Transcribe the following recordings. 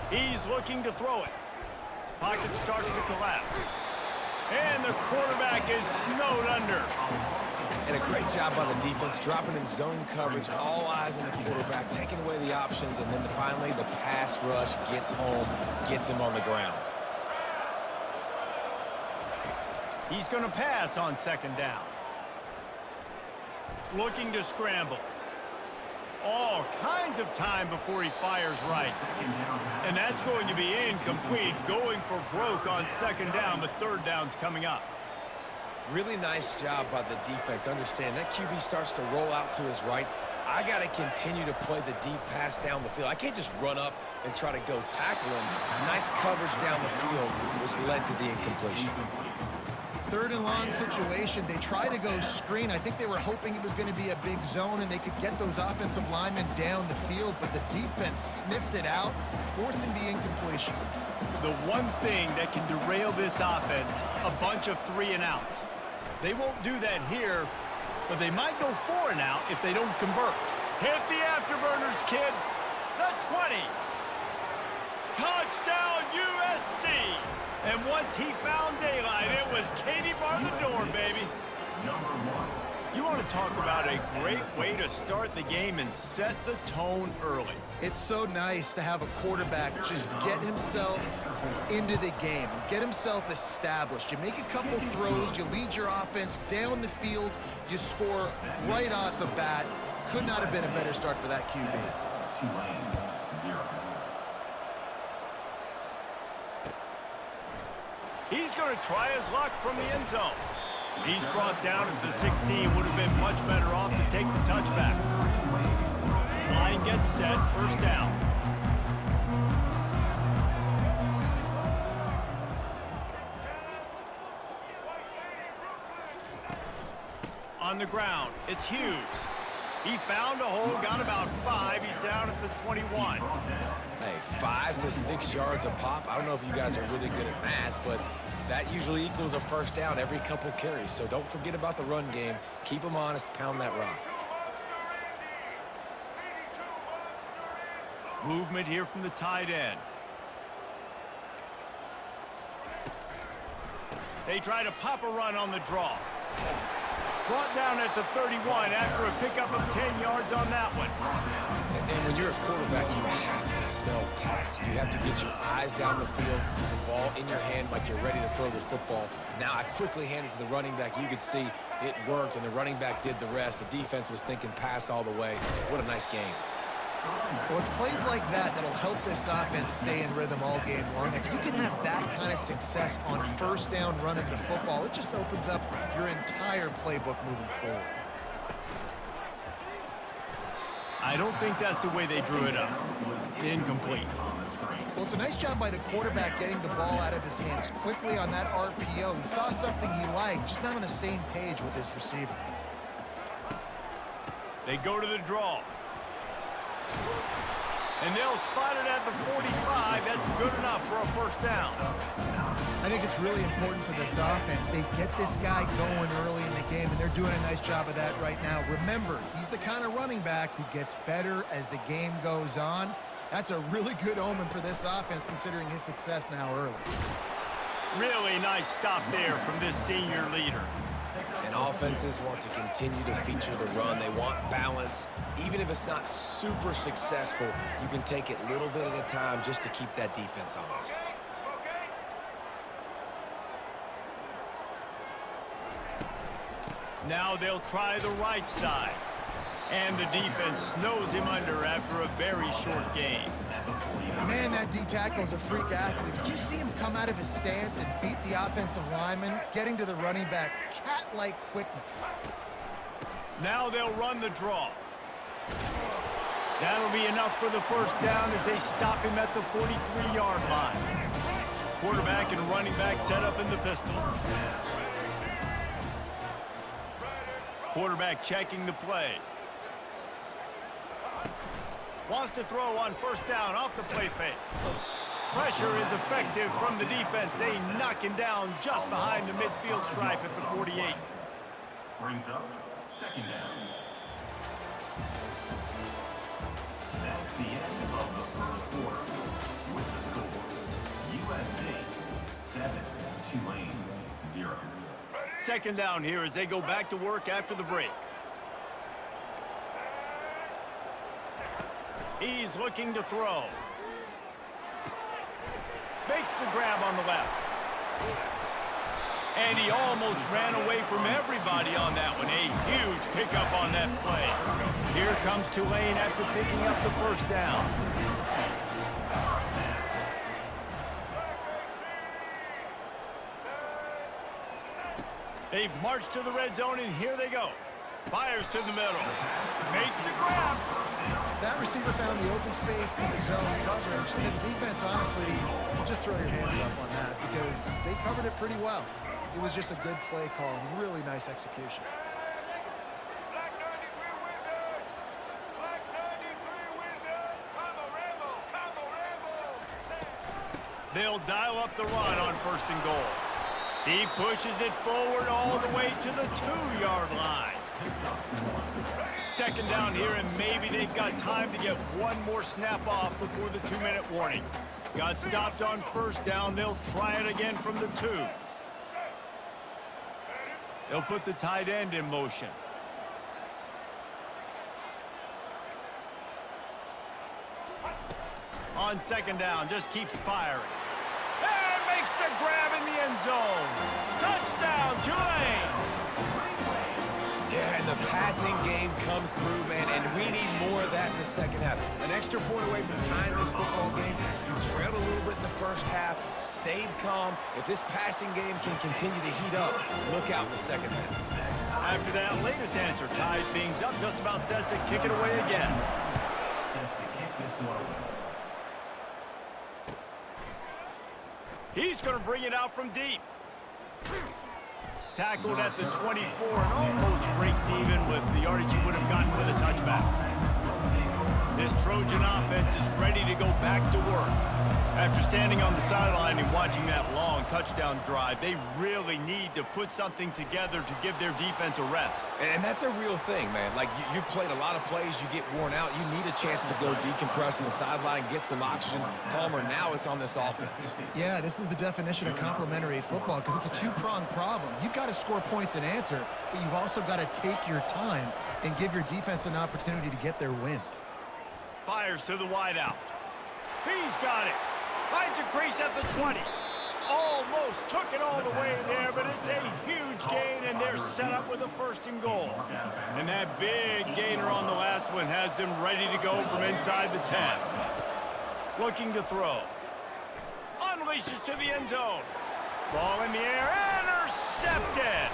He's looking to throw it. Pocket starts to collapse. And the quarterback is snowed under. And a great job by the defense, dropping in zone coverage, all eyes on the quarterback, taking away the options, and then finally the pass rush gets home, gets him on the ground. He's going to pass on second down. Looking to scramble. All kinds of time before he fires right. And that's going to be incomplete, going for broke on second down, but third down's coming up. Really nice job by the defense. Understand, that QB starts to roll out to his right. I got to continue to play the deep pass down the field. I can't just run up and try to go tackle him. Nice coverage down the field, which led to the incompletion. Third and long situation. They try to go screen. I think they were hoping it was going to be a big zone and they could get those offensive linemen down the field, but the defense sniffed it out, forcing the incompletion. The one thing that can derail this offense, a bunch of 3-and-outs. They won't do that here, but they might go 4-and-out if they don't convert. Hit the afterburners, kid. The 20. Touchdown, USC. And once he found daylight, it was Katie bar the door, baby. You want to talk about a great way to start the game and set the tone early. It's so nice to have a quarterback just get himself into the game, get himself established. You make a couple throws, you lead your offense down the field, you score right off the bat. Could not have been a better start for that QB. He's going to try his luck from the end zone. He's brought down at the 16. Would have been much better off to take the touchback. Line gets set. First down. On the ground, it's Hughes. He found a hole, got about 5. He's down at the 21. Hey, 5 to 6 yards a pop. I don't know if you guys are really good at math, but that usually equals a first down every couple carries. So don't forget about the run game. Keep them honest, pound that rock. Movement here from the tight end. They try to pop a run on the draw. Brought down at the 31 after a pickup of 10 yards on that one. And when you're a quarterback, you have to sell pass. You have to get your eyes down the field, the ball in your hand like you're ready to throw the football. Now I quickly handed to the running back. You could see it worked, and the running back did the rest. The defense was thinking pass all the way. What a nice game. Well, it's plays like that that'll help this offense stay in rhythm all game long. If you can have that kind of success on first down running the football, it just opens up your entire playbook moving forward. I don't think that's the way they drew it up. Incomplete. Well, it's a nice job by the quarterback getting the ball out of his hands quickly on that RPO. He saw something he liked, just not on the same page with his receiver. They go to the draw. And they'll spot it at the 45. That's good enough for a first down. I think it's really important for this offense. They get this guy going early in the game, and they're doing a nice job of that right now. Remember, he's the kind of running back who gets better as the game goes on. That's a really good omen for this offense, considering his success now early. Really nice stop there from this senior leader. And offenses want to continue to feature the run. They want balance. Even if it's not super successful, you can take it little bit at a time just to keep that defense honest. Now they'll try the right side. And the defense snows him under after a very short game. Man, that D tackle is a freak athlete. Did you see him come out of his stance and beat the offensive lineman, getting to the running back? Cat-like quickness. Now they'll run the draw. That'll be enough for the first down as they stop him at the 43-yard line. Quarterback and running back set up in the pistol. Quarterback checking the play. Wants to throw on first down off the play fake. Pressure is effective from the defense. They knock him down just behind the midfield stripe at the 48. Brings up second down. That's the end of the first quarter. With the second down here as they go back to work after the break. He's looking to throw. Makes the grab on the left. And he almost ran away from everybody on that one. A huge pickup on that play. Here comes Tulane after picking up the first down. They've marched to the red zone, and here they go. Fires to the middle. Makes the grab. That receiver found the open space in the zone coverage. And as a defense, honestly, you just throw your hands up on that because they covered it pretty well. It was just a good play call and really nice execution. They'll dial up the run on 1st and goal. He pushes it forward all the way to the 2-yard line. Second down here, and maybe they've got time to get one more snap off before the 2-minute warning. Got stopped on 1st down. They'll try it again from the 2. They'll put the tight end in motion. On 2nd down, just keeps firing. And makes the grab in the end zone. Touchdown, Tulane! Yeah, and the passing game comes through, man, and we need more of that in the second half. An extra point away from tying this football game. You trailed a little bit in the first half, stayed calm. If this passing game can continue to heat up, look out in the second half. After that latest answer, tied things up, just about set to kick it away again. Set to kick this one away. He's going to bring it out from deep. Tackled at the 24 and almost breaks even with the yardage he would have gotten with a touchback. This Trojan offense is ready to go back to work. After standing on the sideline and watching that long touchdown drive, they really need to put something together to give their defense a rest. And that's a real thing, man. Like, you played a lot of plays, you get worn out, you need a chance to go decompress on the sideline, get some oxygen. Palmer, now it's on this offense. Yeah, this is the definition of complementary football because it's a two-pronged problem. You've got to score points and answer, but you've also got to take your time and give your defense an opportunity to get their win. Fires to the wideout. He's got it. Finds a crease at the 20. Almost took it all the way there, but it's a huge gain, and they're set up with a 1st and goal. And that big gainer on the last one has them ready to go from inside the 10. Looking to throw. Unleashes to the end zone. Ball in the air, intercepted.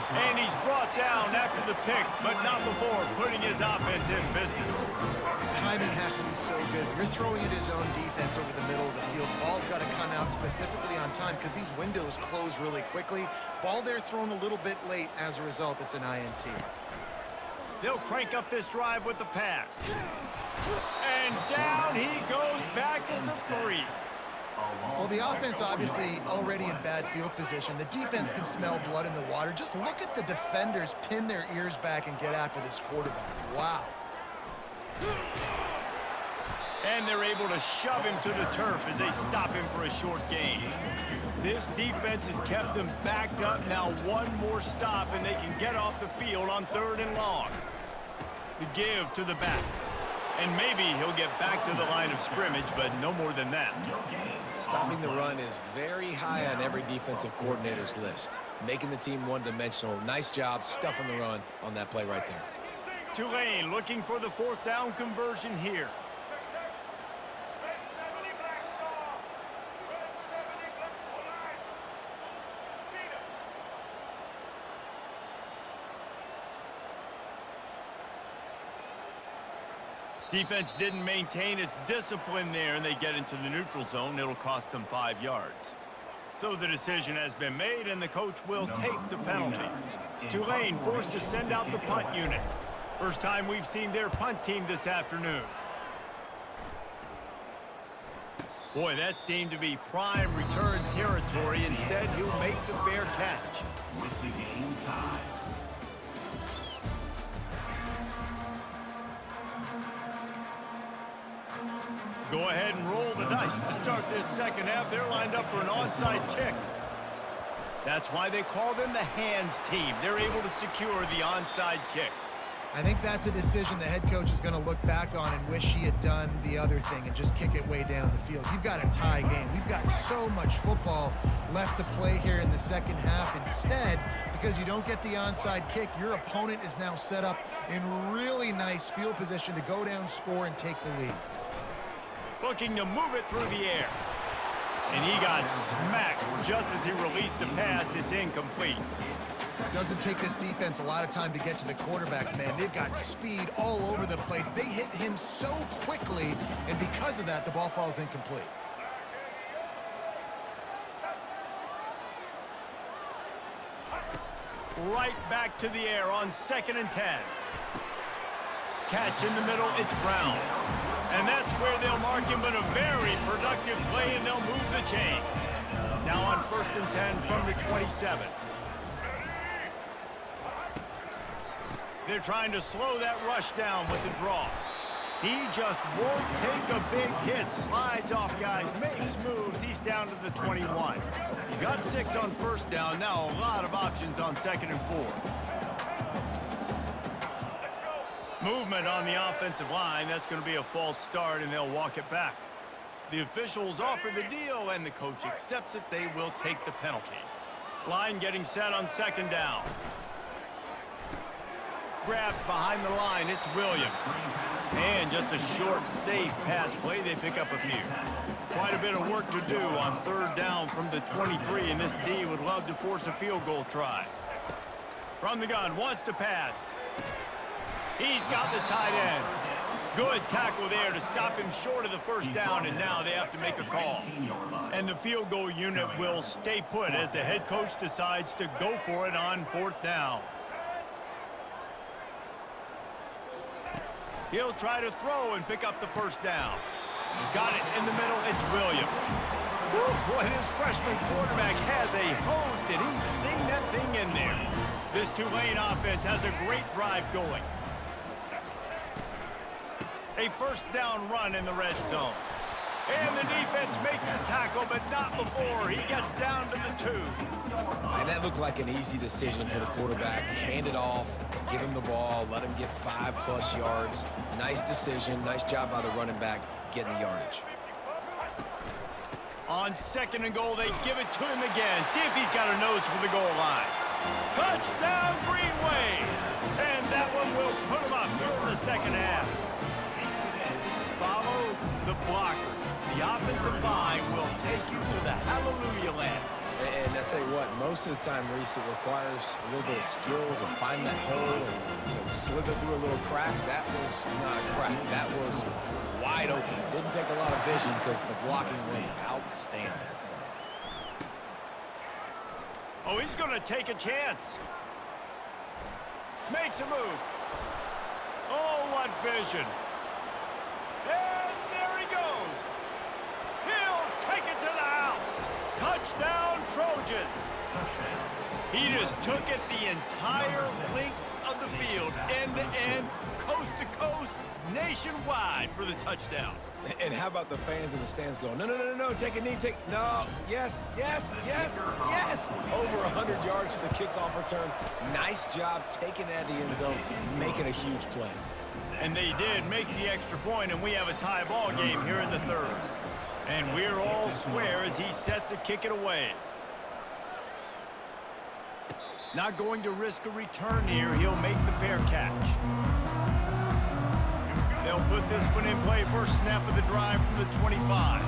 And he's brought down after the pick, but not before putting his offense in business. Timing has to be so good. You're throwing at his own defense over the middle of the field. The ball's got to come out specifically on time because these windows close really quickly. Ball there thrown a little bit late. As a result, it's an INT. They'll crank up this drive with the pass. And down he goes back at the 3. Well, the offense obviously already in bad field position. The defense can smell blood in the water. Just look at the defenders pin their ears back and get after this quarterback. Wow. And they're able to shove him to the turf as they stop him for a short gain. This defense has kept them backed up. Now one more stop and they can get off the field on 3rd and long. The give to the back. And maybe he'll get back to the line of scrimmage, but no more than that. Stopping the run is very high on every defensive coordinator's list. Making the team one-dimensional. Nice job stuffing the run on that play right there. Tulane looking for the 4th down conversion here. Defense didn't maintain its discipline there, and they get into the neutral zone. It'll cost them 5 yards. So the decision has been made, and the coach will take the penalty. Tulane forced to send out the punt unit. First time we've seen their punt team this afternoon. Boy, that seemed to be prime return territory. Instead, he'll make the fair catch. With the game tied. Go ahead and roll the dice to start this second half. They're lined up for an onside kick. That's why they call them the hands team. They're able to secure the onside kick. I think that's a decision the head coach is going to look back on and wish he had done the other thing and just kick it way down the field. You've got a tie game. We've got so much football left to play here in the second half. Instead, because you don't get the onside kick, your opponent is now set up in really nice field position to go down, score, and take the lead. Looking to move it through the air. And he got smacked just as he released the pass. It's incomplete. Doesn't take this defense a lot of time to get to the quarterback, man. They've got speed all over the place. They hit him so quickly, and because of that, the ball falls incomplete. Right back to the air on 2nd and 10. Catch in the middle, it's Brown. And that's where they'll mark him, but a very productive play, and they'll move the chains. Now on 1st and 10 from the 27. They're trying to slow that rush down with the draw. He just won't take a big hit. Slides off guys, makes moves. He's down to the 21. Got 6 on 1st down. Now a lot of options on 2nd and 4. Movement on the offensive line. That's going to be a false start, and they'll walk it back. The officials offer the deal, and the coach accepts it. They will take the penalty. Line getting set on 2nd down. Grabbed behind the line, it's Williams. And just a short, safe pass play, they pick up a few. Quite a bit of work to do on 3rd down from the 23, and this D would love to force a field goal try. From the gun, wants to pass. He's got the tight end. Good tackle there to stop him short of the 1st down, and now they have to make a call. And the field goal unit will stay put as the head coach decides to go for it on 4th down. He'll try to throw and pick up the 1st down. Got it in the middle, it's Williams. Whew, boy, this freshman quarterback has a hose. Did he sing that thing in there? This Tulane offense has a great drive going. A 1st down run in the red zone. And the defense makes the tackle, but not before he gets down to the 2. And that looked like an easy decision for the quarterback. Hand it off, give him the ball, let him get 5+ yards. Nice decision, nice job by the running back getting the yardage. On 2nd and goal, they give it to him again. See if he's got a nose for the goal line. Touchdown, Greenway! And that one will put him up here in the 2nd half. Follow the blockers. The offensive line will take you to the hallelujah land. And I tell you what, most of the time, Reese, it requires a little bit of skill to find that hole and slither through a little crack. That was not a crack. That was wide open. Didn't take a lot of vision because the blocking was outstanding. Oh, he's going to take a chance. Makes a move. Oh, what vision. And there he goes. He'll take it to the house. Touchdown, Trojans. He just took it the entire length of the field, end to end, coast to coast, nationwide for the touchdown. And how about the fans in the stands going, no, no, no, no, no, take a knee, no, yes, yes, yes, yes. Over 100 yards to the kickoff return. Nice job taking that to the end zone, making a huge play. And they did make the extra point, and we have a tie ball game here in the 3rd. And we're all square as he's set to kick it away. Not going to risk a return here. He'll make the fair catch. They'll put this one in play. First snap of the drive from the 25.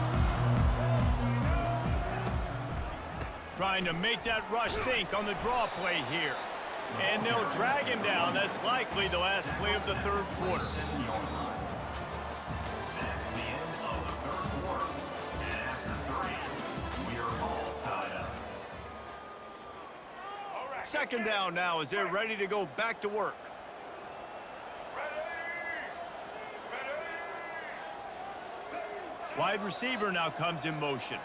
Trying to make that rush think on the draw play here. And they'll drag him down. That's likely the last play of the 3rd quarter. Second down now as they're ready to go back to work. Wide receiver now comes in motion.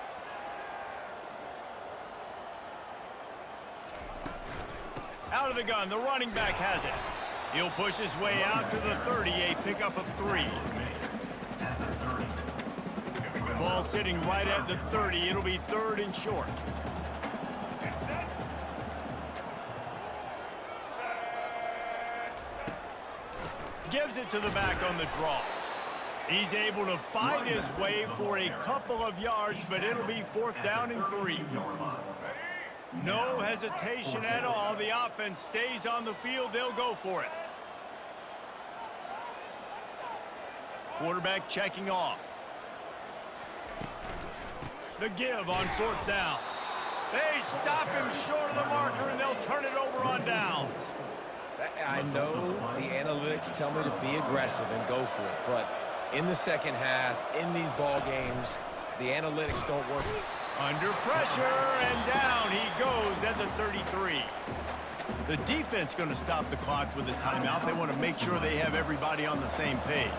Out of the gun, the running back has it. He'll push his way out to the 30, a pickup of 3. Ball sitting right at the 30. It'll be 3rd and short. Gives it to the back on the draw. He's able to find his way for a couple of yards, but it'll be 4th down and 3. No hesitation at all. The offense stays on the field. They'll go for it. Quarterback checking off. The give on 4th down. They stop him short of the marker, and they'll turn it over on downs. I know the analytics tell me to be aggressive and go for it, but in the second half, in these ball games, the analytics don't work. Under pressure, and down he goes at the 33. The defense going to stop the clock with a timeout. They want to make sure they have everybody on the same page.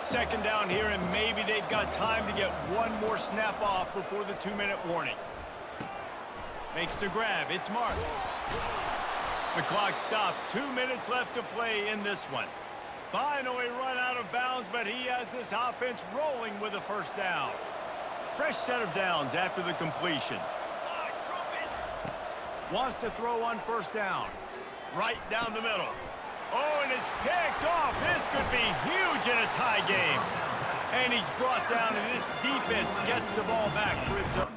2nd down here, and maybe they've got time to get one more snap off before the 2-minute warning. Makes the grab. It's Marks. The clock stops. 2 minutes left to play in this one. Finally run out of bounds, but he has this offense rolling with a 1st down. Fresh set of downs after the completion. Wants to throw on 1st down. Right down the middle. Oh, and it's picked off. This could be huge in a tie game. And he's brought down, and this defense gets the ball back for its